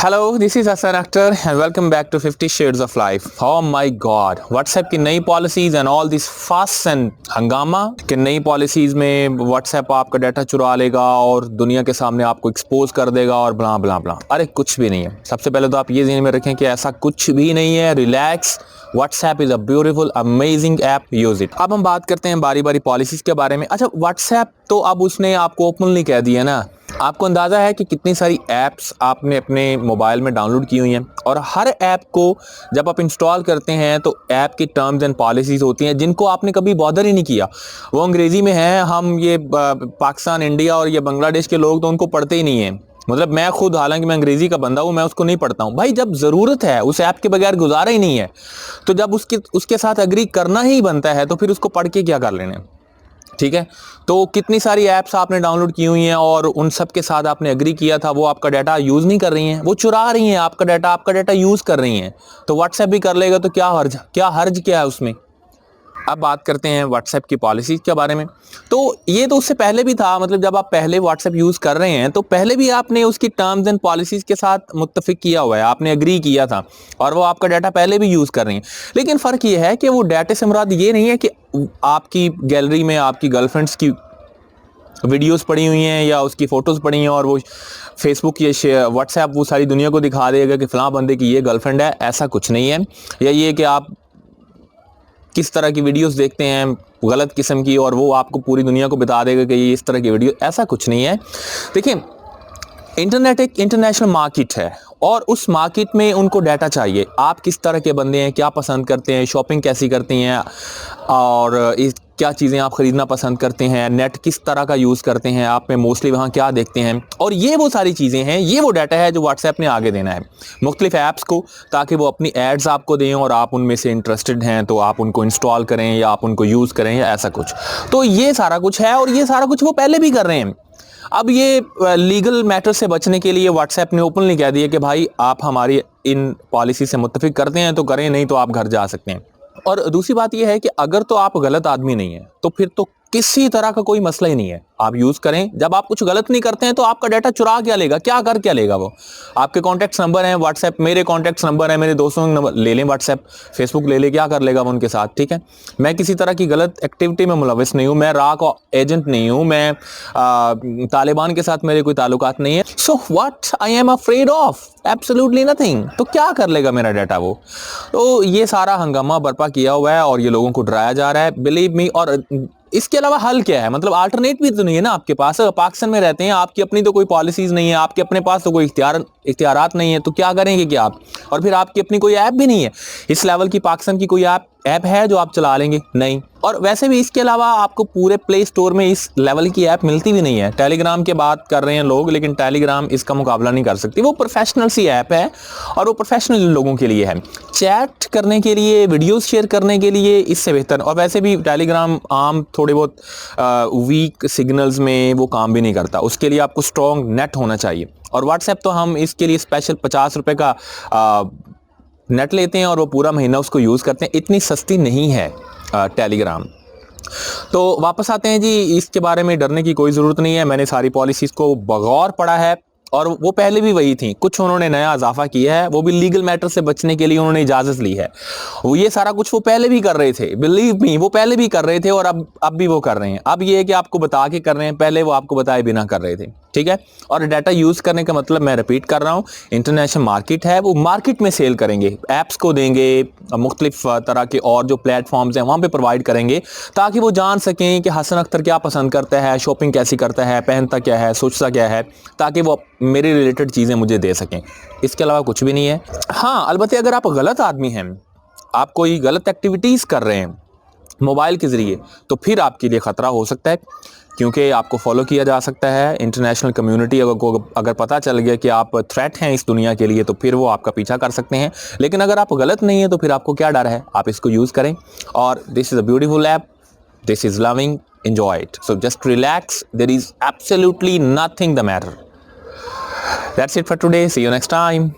Hello, this is Hasan Akhtar and welcome back to 50 shades of life. Oh my god, WhatsApp की नई policies and all this fast and हंगामा कि नई policies में WhatsApp आपका data चुरा लेगा और दुनिया के सामने आपको एक्सपोज कर देगा और ब्ला ब्ला ब्ला। अरे कुछ भी नहीं है। सबसे पहले तो आप ये ध्यान में रखें कि ऐसा कुछ भी नहीं है। Relax, WhatsApp is a beautiful amazing app, use it. अब हम बात करते हैं बारी बारी पॉलिसीज के बारे में। अच्छा, व्हाट्सएप तो अब उसने आपको ओपनली कह दिया ना। आपको अंदाजा है कि कितनी सारी ऐप्स आपने अपने मोबाइल में डाउनलोड की हुई हैं और हर ऐप को जब आप इंस्टॉल करते हैं तो ऐप की टर्म्स एंड पॉलिसीज होती हैं जिनको आपने कभी बॉदर ही नहीं किया। वो अंग्रेजी में है। हम ये पाकिस्तान, इंडिया और ये बांग्लादेश के लोग तो उनको पढ़ते ही नहीं है। मतलब मैं खुद, हालांकि मैं अंग्रेजी का बंदा हूं, मैं उसको नहीं पढ़ता हूं। भाई जब जरूरत है, उस ऐप के बगैर गुजारा ही नहीं है, तो जब उसके साथ एग्री करना ही बनता है तो फिर उसको पढ़ के क्या कर लेना। ठीक है, तो कितनी सारी ऐप्स आपने डाउनलोड की हुई हैं और उन सब के साथ आपने एग्री किया था, वो आपका डाटा यूज़ नहीं कर रही हैं, वो चुरा रही हैं आपका डाटा यूज़ कर रही हैं। तो व्हाट्सएप भी कर लेगा तो क्या हर्ज क्या है उसमें। अब बात करते हैं व्हाट्सएप की पॉलिसीज के बारे में। तो ये तो उससे पहले भी था। मतलब जब आप पहले व्हाट्सएप यूज़ कर रहे हैं तो पहले भी आपने उसकी टर्म्स एंड पॉलिसीज के साथ मुत्तफिक किया हुआ है, आपने एग्री किया था और वो आपका डाटा पहले भी यूज़ कर रही हैं। लेकिन फ़र्क ये है कि वो डाटा से मुराद ये नहीं है कि आपकी गैलरी में आपकी गर्लफ्रेंड्स की वीडियोस पड़ी हुई हैं या उसकी फ़ोटोज़ पड़ी हैं और वो फेसबुक या व्हाट्सएप वो सारी दुनिया को दिखा देगा कि फ़लाँ बंदे की ये गर्लफ्रेंड है। ऐसा कुछ नहीं है। या ये कि आप किस तरह की वीडियोस देखते हैं गलत किस्म की और वो आपको पूरी दुनिया को बता देगा कि ये इस तरह की वीडियो, ऐसा कुछ नहीं है। देखिए, इंटरनेट एक इंटरनेशनल मार्केट है और उस मार्केट में उनको डाटा चाहिए। आप किस तरह के बंदे हैं, क्या पसंद करते हैं, शॉपिंग कैसी करती हैं और क्या चीज़ें आप ख़रीदना पसंद करते हैं, नेट किस तरह का यूज़ करते हैं, आप में मोस्टली वहाँ क्या देखते हैं, और ये वो सारी चीज़ें हैं। ये वो डाटा है जो व्हाट्सएप ने आगे देना है मुख्तलिफ ऐप्स को, ताकि वो अपनी एड्स आपको दें और आप उनमें से इंटरेस्टेड हैं तो आप उनको इंस्टॉल करें या आप उनको यूज़ करें या ऐसा कुछ। तो ये सारा कुछ है और ये सारा कुछ वो पहले भी कर रहे हैं। अब ये लीगल मैटर से बचने के लिए व्हाट्सएप ने ओपनली कह दिया कि भाई आप हमारी इन पॉलिसी से मुत्तफिक करते हैं तो करें, नहीं तो आप घर जा सकते हैं। और दूसरी बात यह है कि अगर तो आप गलत आदमी नहीं है तो फिर तो किसी तरह का कोई मसला ही नहीं है, आप यूज़ करें। जब आप कुछ गलत नहीं करते हैं तो आपका डाटा चुरा क्या लेगा, क्या कर क्या लेगा। वो आपके कॉन्टैक्ट्स नंबर हैं व्हाट्सएप, मेरे कॉन्टैक्ट्स नंबर है, मेरे दोस्तों के नंबर ले लें, व्हाट्सएप फेसबुक ले ले, क्या कर लेगा वो उनके साथ। ठीक है, मैं किसी तरह की गलत एक्टिविटी में मुलविस नहीं हूँ, मैं राक एजेंट नहीं हूँ, मैं तालिबान के साथ मेरे कोई ताल्लुकात नहीं है। So what I am afraid of, absolutely nothing. तो क्या कर लेगा मेरा डाटा वो। तो ये सारा हंगामा बर्पा किया हुआ है और ये लोगों को डराया जा रहा है, बिलीव मी। और इसके अलावा हल क्या है, मतलब अल्टरनेट भी तो नहीं है ना आपके पास। पाकिस्तान में रहते हैं, आपकी अपनी तो कोई पॉलिसीज नहीं है, आपके अपने पास तो कोई इख्तियारात नहीं है, तो क्या करेंगे क्या आप। और फिर आपकी अपनी कोई ऐप भी नहीं है इस लेवल की। पाकिस्तान की कोई ऐप है जो आप चला लेंगे? नहीं। और वैसे भी इसके अलावा आपको पूरे प्ले स्टोर में इस लेवल की ऐप मिलती भी नहीं है। टेलीग्राम की बात कर रहे हैं लोग, लेकिन टेलीग्राम इसका मुकाबला नहीं कर सकती। वो प्रोफेशनल सी ऐप है और वो प्रोफेशनल लोगों के लिए है, चैट करने के लिए, वीडियोस शेयर करने के लिए इससे बेहतर। और वैसे भी टेलीग्राम आम थोड़े बहुत वीक सिग्नल्स में वो काम भी नहीं करता, उसके लिए आपको स्ट्रॉन्ग नेट होना चाहिए। और व्हाट्सएप तो हम इसके लिए स्पेशल 50 रुपये का नेट लेते हैं और वो पूरा महीना उसको यूज़ करते हैं। इतनी सस्ती नहीं है टेलीग्राम। तो वापस आते हैं जी, इसके बारे में डरने की कोई ज़रूरत नहीं है। मैंने सारी पॉलिसीज़ को बगौर पढ़ा है और वो पहले भी वही थी। कुछ उन्होंने नया इजाफा किया है, वो भी लीगल मैटर से बचने के लिए उन्होंने इजाज़त ली है। वो ये सारा कुछ वो पहले भी कर रहे थे, बिलीव मी, वो पहले भी कर रहे थे और अब भी वो कर रहे हैं। अब ये है कि आपको बता के कर रहे हैं, पहले वो आपको बताए बिना कर रहे थे। ठीक है, और डाटा यूज़ करने का मतलब, मैं रिपीट कर रहा हूँ, इंटरनेशनल मार्केट है, वो मार्केट में सेल करेंगे, ऐप्स को देंगे, मुख्तलिफ तरह के और जो प्लेटफॉर्म्स हैं वहाँ पे प्रोवाइड करेंगे, ताकि वो जान सकें कि हसन अख्तर क्या पसंद करता है, शॉपिंग कैसी करता है, पहनता क्या है, सोचता क्या है, ताकि वो मेरे रिलेटेड चीज़ें मुझे दे सकें। इसके अलावा कुछ भी नहीं है। हाँ, अलबत्ते अगर आप गलत आदमी हैं, आप कोई गलत एक्टिविटीज़ कर रहे हैं मोबाइल के ज़रिए, तो फिर आपके लिए ख़तरा हो सकता है, क्योंकि आपको फॉलो किया जा सकता है। इंटरनेशनल कम्युनिटी अगर पता चल गया कि आप थ्रेट हैं इस दुनिया के लिए, तो फिर वो आपका पीछा कर सकते हैं। लेकिन अगर आप गलत नहीं है तो फिर आपको क्या डर है, आप इसको यूज़ करें। और this is a beautiful app, this is loving, enjoy it. So just relax, there is absolutely nothing the matter. That's it for today, see you next time.